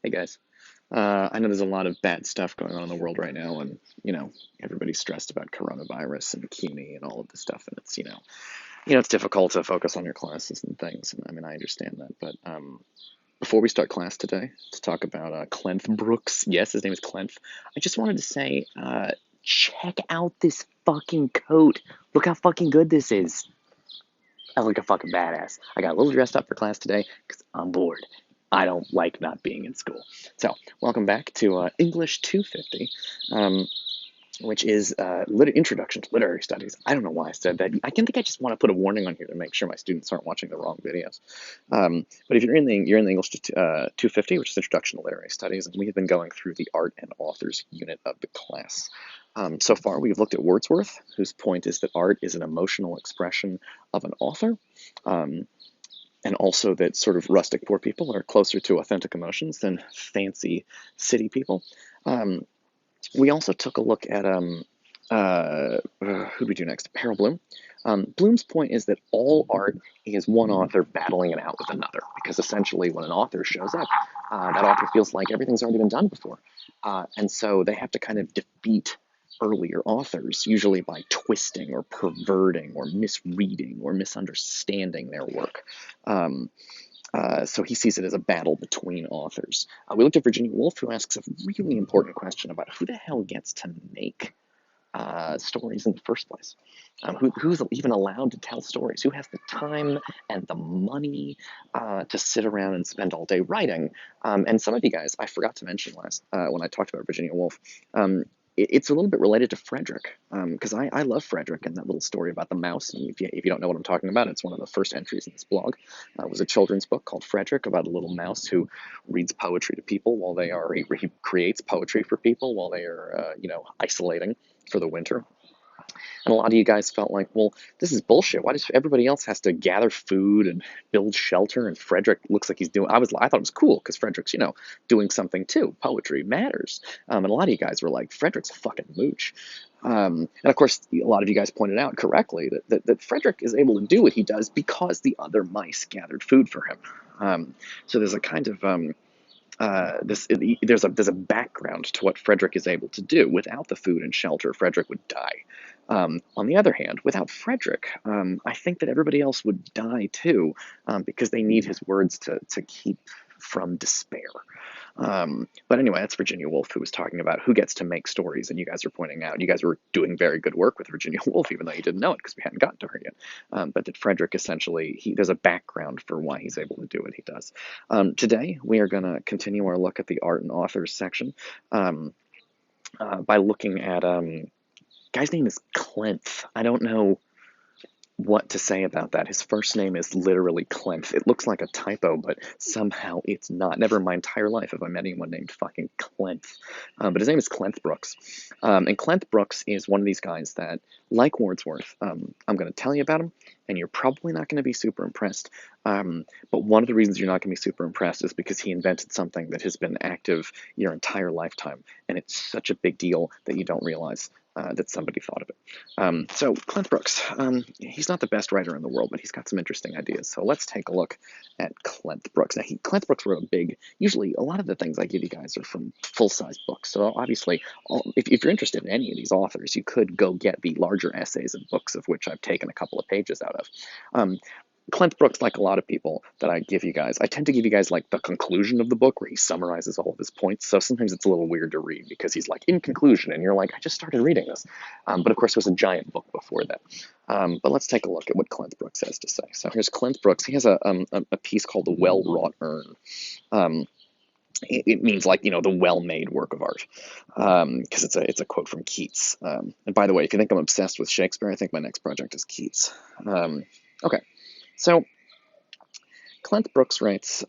Hey guys, I know there's a lot of bad stuff going on in the world right now, and everybody's stressed about coronavirus and CUNY and all of this stuff, and it's difficult to focus on your classes and things. And I mean, I understand that, but before we start class today, to talk about Clenth Brooks, yes, his name is Clenth. I just wanted to say, check out this fucking coat. Look how fucking good this is. I look like a fucking badass. I got a little dressed up for class today because I'm bored. I don't like not being in school. So, welcome back to English 250, which is Introduction to Literary Studies. I don't know why I said that. I think I just want to put a warning on here to make sure my students aren't watching the wrong videos. But if you're in the English 250, which is Introduction to Literary Studies, and we have been going through the Art and Authors unit of the class. So far, we've looked at Wordsworth, whose point is that art is an emotional expression of an author, and also that sort of rustic poor people are closer to authentic emotions than fancy city people. We also took a look at who do we do next? Harold Bloom. Bloom's point is that all art is one author battling it out with another, because essentially when an author shows up, that author feels like everything's already been done before. And so they have to kind of defeat earlier authors, usually by twisting or perverting or misreading or misunderstanding their work. So he sees it as a battle between authors. We looked at Virginia Woolf, who asks a really important question about who the hell gets to make stories in the first place. Who's even allowed to tell stories? Who has the time and the money to sit around and spend all day writing? And some of you guys, I forgot to mention last when I talked about Virginia Woolf, it's a little bit related to Frederick, because I love Frederick and that little story about the mouse. And if you don't know what I'm talking about, it's one of the first entries in this blog. It was a children's book called Frederick about a little mouse who reads poetry to people while he creates poetry for people while they are, isolating for the winter. And a lot of you guys felt like, well, this is bullshit. Why does everybody else has to gather food and build shelter, and Frederick looks like he's doing? I thought it was cool because Frederick's doing something too. Poetry matters, and a lot of you guys were like, Frederick's a fucking mooch. And of course, a lot of you guys pointed out correctly that Frederick is able to do what he does because the other mice gathered food for him. So there's a kind of there's a background to what Frederick is able to do. Without the food and shelter, Frederick would die. On the other hand, without Frederick, I think that everybody else would die too, because they need his words to keep from despair. But anyway, that's Virginia Woolf who was talking about who gets to make stories, and you guys are pointing out, you guys were doing very good work with Virginia Woolf, even though you didn't know it because we hadn't gotten to her yet. But that Frederick essentially, there's a background for why he's able to do what he does. Today, we are going to continue our look at the art and authors section by looking at, guy's name is Clenth. I don't know what to say about that. His first name is literally Clenth. It looks like a typo, but somehow it's not. Never in my entire life have I met anyone named fucking Clenth. But his name is Clenth Brooks. And Clenth Brooks is one of these guys that, like Wordsworth, I'm going to tell you about him, and you're probably not going to be super impressed. But one of the reasons you're not going to be super impressed is because he invented something that has been active your entire lifetime, and it's such a big deal that you don't realize that somebody thought of it. So Clenth Brooks, he's not the best writer in the world, but he's got some interesting ideas. So let's take a look at Clenth Brooks. Now, Clenth Brooks wrote usually a lot of the things I give you guys are from full-size books. So obviously, if you're interested in any of these authors, you could go get the larger essays and books of which I've taken a couple of pages out of. Clenth Brooks, like a lot of people that I give you guys, I tend to give you guys like the conclusion of the book where he summarizes all of his points. So sometimes it's a little weird to read because he's like, in conclusion, and you're like, I just started reading this. But of course, there's a giant book before that. But let's take a look at what Clenth Brooks has to say. So here's Clenth Brooks. He has a piece called The Well-Wrought Urn. It means like, the well-made work of art, because it's a quote from Keats. And by the way, if you think I'm obsessed with Shakespeare, I think my next project is Keats. Okay. So, Clenth Brooks writes,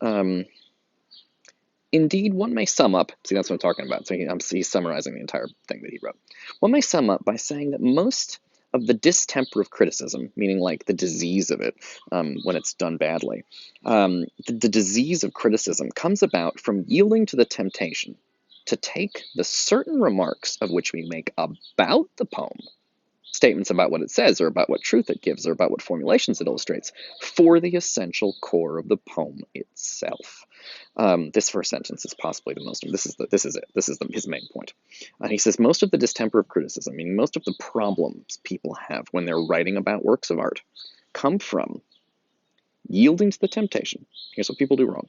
indeed, one may sum up, see, that's what I'm talking about, so he's summarizing the entire thing that he wrote. One may sum up by saying that most of the distemper of criticism, meaning like the disease of it when it's done badly, the disease of criticism comes about from yielding to the temptation to take the certain remarks of which we make about the poem statements about what it says, or about what truth it gives, or about what formulations it illustrates, for the essential core of the poem itself. This first sentence is possibly the most. This is it. This is his main point. He says most of the distemper of criticism, meaning most of the problems people have when they're writing about works of art, come from yielding to the temptation. Here's what people do wrong: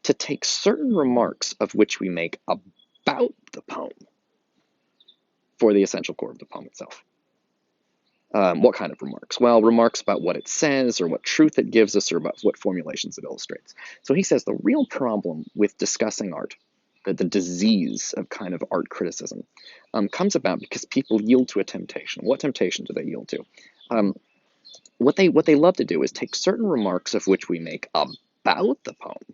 to take certain remarks of which we make about the poem for the essential core of the poem itself. What kind of remarks? Well, remarks about what it says, or what truth it gives us, or about what formulations it illustrates. So he says the real problem with discussing art, the disease of kind of art criticism, comes about because people yield to a temptation. What temptation do they yield to? What they love to do is take certain remarks of which we make about the poem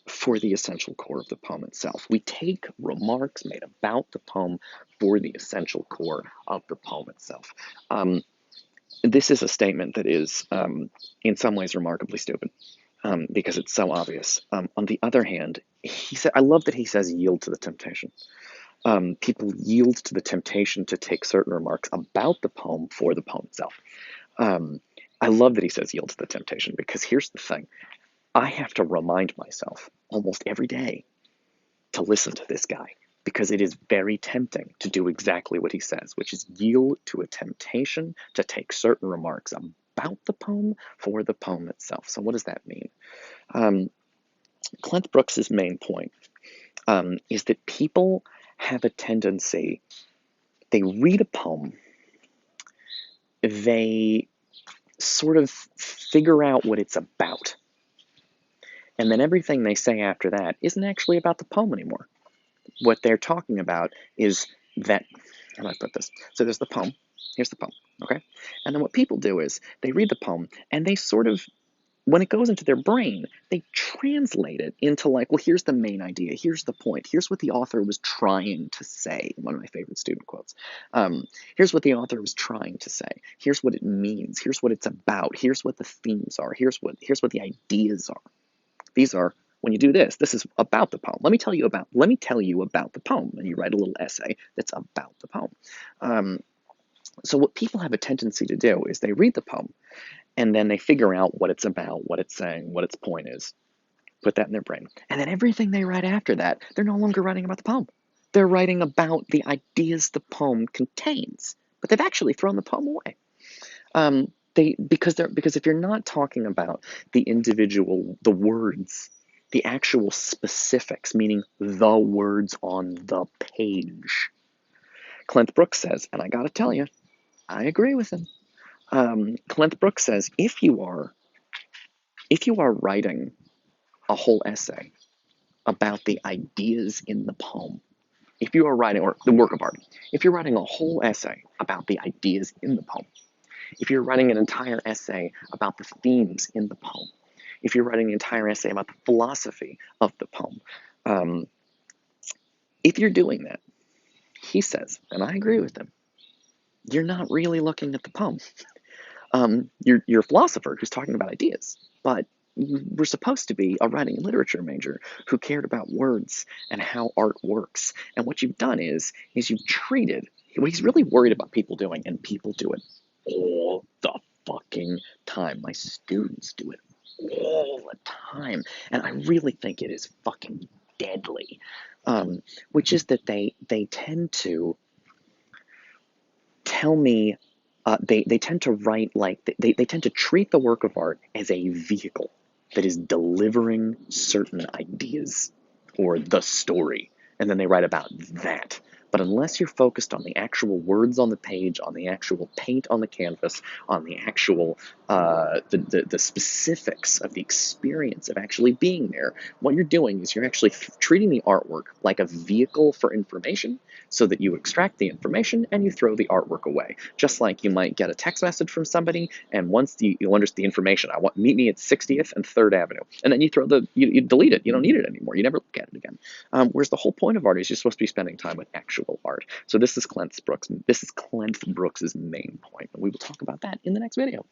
for the essential core of the poem itself. We take remarks made about the poem for the essential core of the poem itself. This is a statement that is, in some ways, remarkably stupid, because it's so obvious. On the other hand, I love that he says yield to the temptation. People yield to the temptation to take certain remarks about the poem for the poem itself. I love that he says yield to the temptation, because here's the thing. I have to remind myself almost every day to listen to this guy, because it is very tempting to do exactly what he says, which is yield to a temptation to take certain remarks about the poem for the poem itself. So what does that mean? Clent Brooks's main point is that people have a tendency, they read a poem, they sort of figure out what it's about, and then everything they say after that isn't actually about the poem anymore. What they're talking about is that, how do I put this? So there's the poem, here's the poem, okay? And then what people do is they read the poem and they sort of, when it goes into their brain, they translate it into like, well, here's the main idea, here's the point, here's what the author was trying to say, one of my favorite student quotes. Here's what the author was trying to say, here's what it means, here's what it's about, here's what the themes are, here's what the ideas are. These are, when you do this, this is about the poem. Let me tell you about the poem. And you write a little essay that's about the poem. So what people have a tendency to do is they read the poem, and then they figure out what it's about, what it's saying, what its point is, put that in their brain. And then everything they write after that, they're no longer writing about the poem. They're writing about the ideas the poem contains, but they've actually thrown the poem away. Because if you're not talking about the words, the actual specifics, meaning the words on the page. Clent Brooks says, and I gotta tell you, I agree with him. Clent Brooks says, if you are writing a whole essay about the ideas in the poem, if you are writing, or the work of art, if you're writing a whole essay about the ideas in the poem, if you're writing an entire essay about the themes in the poem, if you're writing an entire essay about the philosophy of the poem, if you're doing that, he says, and I agree with him, you're not really looking at the poem. You're a philosopher who's talking about ideas, but we're supposed to be a writing and literature major who cared about words and how art works. And what you've done is you've treated what he's really worried about people doing, and people do it all the fucking time. My students do it all the time, and I really think it is fucking deadly. Which is that they tend to tell me, they tend to write like, they tend to treat the work of art as a vehicle that is delivering certain ideas or the story, and then they write about that. But unless you're focused on the actual words on the page, on the actual paint on the canvas, on the actual the specifics of the experience of actually being there, what you're doing is you're actually treating the artwork like a vehicle for information, so that you extract the information and you throw the artwork away. Just like you might get a text message from somebody, and once you understand the information, meet me at 60th and 3rd Avenue, and then you throw you delete it. You don't need it anymore. You never look at it again. Whereas the whole point of art is you're supposed to be spending time with actual art. So this is Clent Brooks' main point, and we will talk about that in the next video.